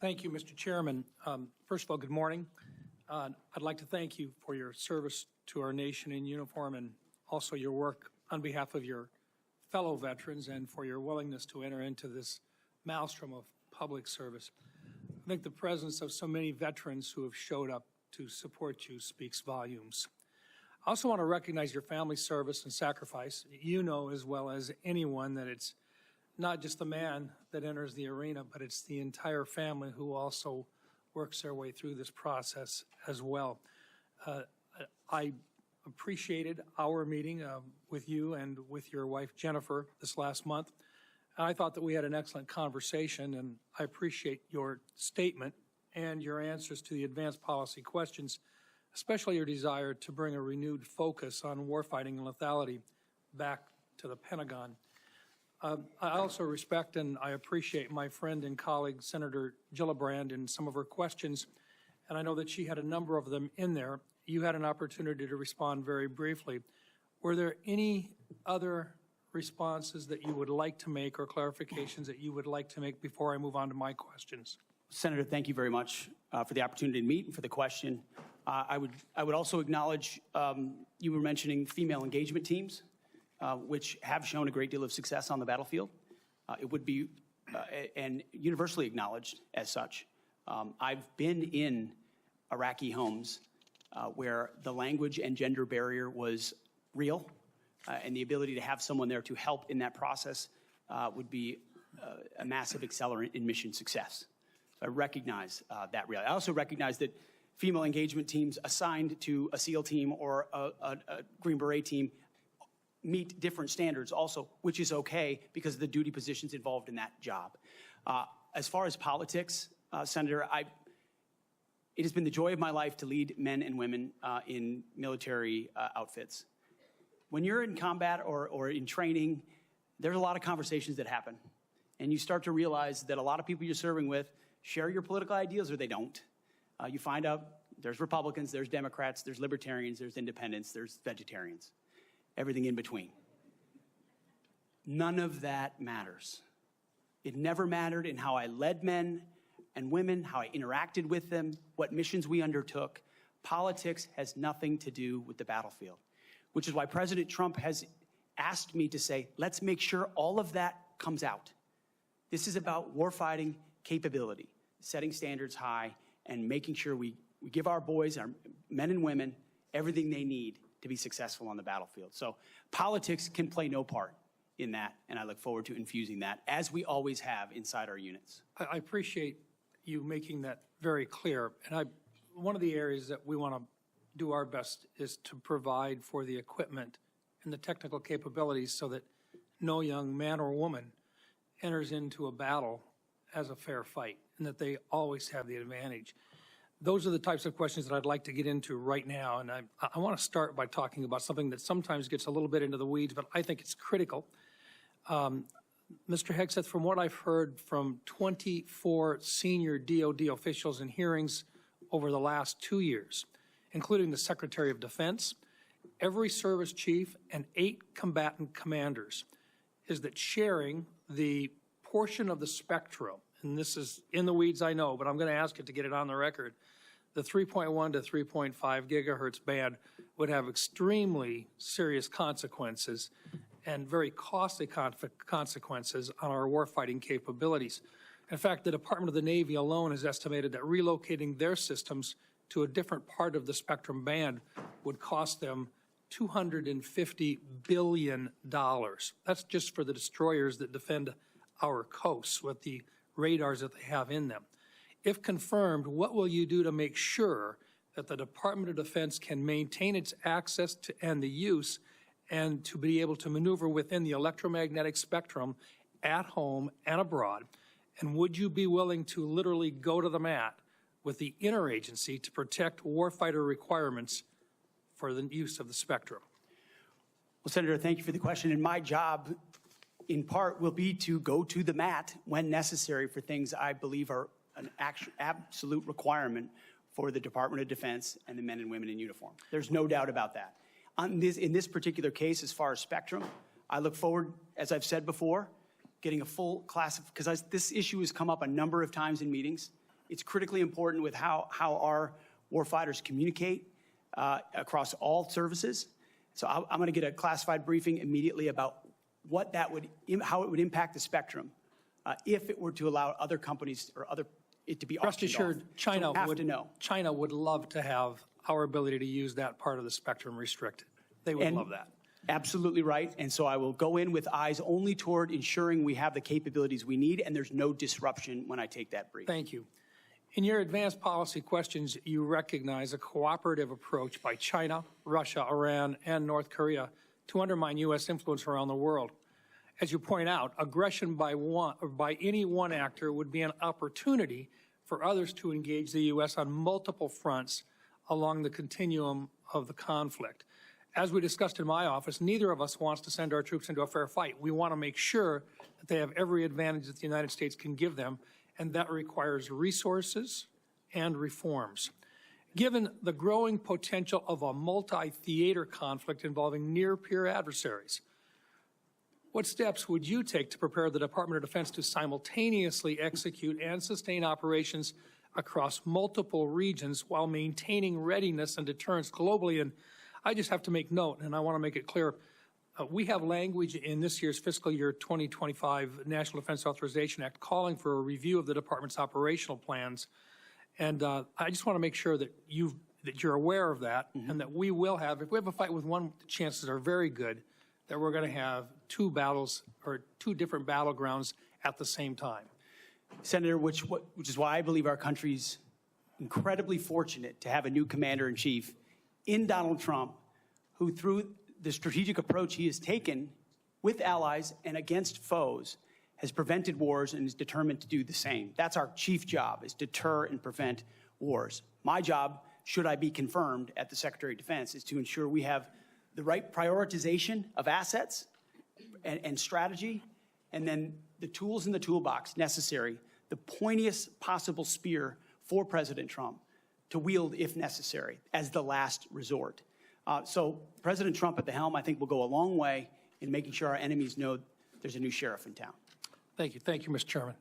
Thank you, Mr. Chairman. First of all, good morning. I'd like to thank you for your service to our nation in uniform and also your work on behalf of your fellow veterans and for your willingness to enter into this maelstrom of public service. I think the presence of so many veterans who have showed up to support you speaks volumes. I also want to recognize your family service and sacrifice. You know as well as anyone that it's not just the man that enters the arena, but it's the entire family who also works their way through this process as well. I appreciated our meeting with you and with your wife, Jennifer, this last month. I thought that we had an excellent conversation, and I appreciate your statement and your answers to the advanced policy questions, especially your desire to bring a renewed focus on warfighting and lethality back to the Pentagon. I also respect and I appreciate my friend and colleague, Senator Gillibrand, and some of her questions, and I know that she had a number of them in there. You had an opportunity to respond very briefly. Were there any other responses that you would like to make or clarifications that you would like to make before I move on to my questions? Senator, thank you very much for the opportunity to meet and for the question. I would also acknowledge you were mentioning female engagement teams, which have shown a great deal of success on the battlefield. It would be and universally acknowledged as such. I've been in Iraqi homes where the language and gender barrier was real, and the ability to have someone there to help in that process would be a massive accelerant in mission success. So I recognize that reality. I also recognize that female engagement teams assigned to a SEAL team or a Green Beret team meet different standards also, which is okay because of the duty positions involved in that job. As far as politics, Senator, it has been the joy of my life to lead men and women in military outfits. When you're in combat or in training, there's a lot of conversations that happen. And you start to realize that a lot of people you're serving with share your political ideals or they don't. You find out there's Republicans, there's Democrats, there's Libertarians, there's Independents, there's Vegetarians, everything in between. None of that matters. It never mattered in how I led men and women, how I interacted with them, what missions we undertook. Politics has nothing to do with the battlefield, which is why President Trump has asked me to say, let's make sure all of that comes out. This is about warfighting capability, setting standards high, and making sure we give our boys, our men and women, everything they need to be successful on the battlefield. So politics can play no part in that, and I look forward to infusing that, as we always have inside our units. I appreciate you making that very clear. And one of the areas that we want to do our best is to provide for the equipment and the technical capabilities so that no young man or woman enters into a battle as a fair fight, and that they always have the advantage. Those are the types of questions that I'd like to get into right now, and I want to start by talking about something that sometimes gets a little bit into the weeds, but I think it's critical. Mr. Hegseth, from what I've heard from 24 senior DoD officials in hearings over the last 2 years, including the Secretary of Defense, every service chief, and 8 combatant commanders, is that sharing the portion of the spectrum, and this is in the weeds, I know, but I'm going to ask it to get it on the record, the 3.1 to 3.5 gigahertz band would have extremely serious consequences and very costly consequences on our warfighting capabilities. In fact, the Department of the Navy alone has estimated that relocating their systems to a different part of the spectrum band would cost them $250 billion. That's just for the destroyers that defend our coasts with the radars that they have in them. If confirmed, what will you do to make sure that the Department of Defense can maintain its access to and the use and to be able to maneuver within the electromagnetic spectrum at home and abroad? And would you be willing to literally go to the mat with the interagency to protect warfighter requirements for the use of the spectrum? Well, Senator, thank you for the question. And my job, in part, will be to go to the mat when necessary for things I believe are an absolute requirement for the Department of Defense and the men and women in uniform. There's no doubt about that. In this particular case, as far as spectrum, I look forward, as I've said before, getting a full class of, because this issue has come up a number of times in meetings, It's critically important with how our warfighters communicate across all services. So I'm going to get a classified briefing immediately about how it would impact the spectrum if it were to allow other companies or it to be Rest auctioned assured, off. China would love to have our ability to use that part of the spectrum restricted. They would love that. Absolutely right. And so I will go in with eyes only toward ensuring we have the capabilities we need and there's no disruption when I take that brief. Thank you. In your advanced policy questions, you recognize a cooperative approach by China, Russia, Iran, and North Korea to undermine U.S. influence around the world. As you point out, aggression by any one actor would be an opportunity for others to engage the U.S. on multiple fronts along the continuum of the conflict. As we discussed in my office, neither of us wants to send our troops into a fair fight. We want to make sure that they have every advantage that the United States can give them, and that requires resources and reforms. Given the growing potential of a multi-theater conflict involving near-peer adversaries, what steps would you take to prepare the Department of Defense to simultaneously execute and sustain operations across multiple regions while maintaining readiness and deterrence globally? And I just have to make note, and I want to make it clear, we have language in this year's fiscal year 2025 National Defense Authorization Act calling for a review of the department's operational plans. And I just want to make sure that you're aware of that, and that we will have, if we have a fight with one, the chances are very good that we're going to have two battles or two different battlegrounds at the same time. Senator, which is why I believe our country's incredibly fortunate to have a new commander-in-chief in Donald Trump, who through the strategic approach he has taken with allies and against foes has prevented wars and is determined to do the same. That's our chief job, is deter and prevent wars. My job, should I be confirmed at the Secretary of Defense, is to ensure we have the right prioritization of assets and strategy, and then the tools in the toolbox necessary, the pointiest possible spear for President Trump to wield if necessary as the last resort. So President Trump at the helm, I think, will go a long way in making sure our enemies know there's a new sheriff in town. Thank you. Thank you, Mr. Chairman.